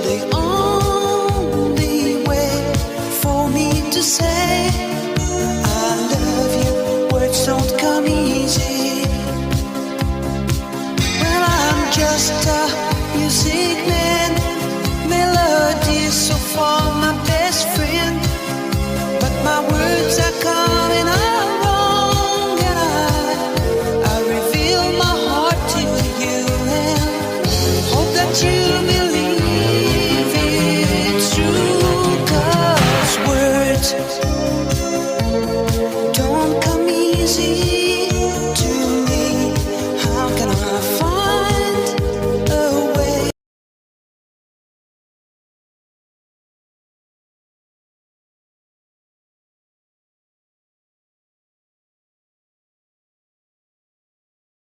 the only way for me to say I love you. Words don't come easy. Well, I'm just a music man. Melody is so far my best friend, but my words are coming out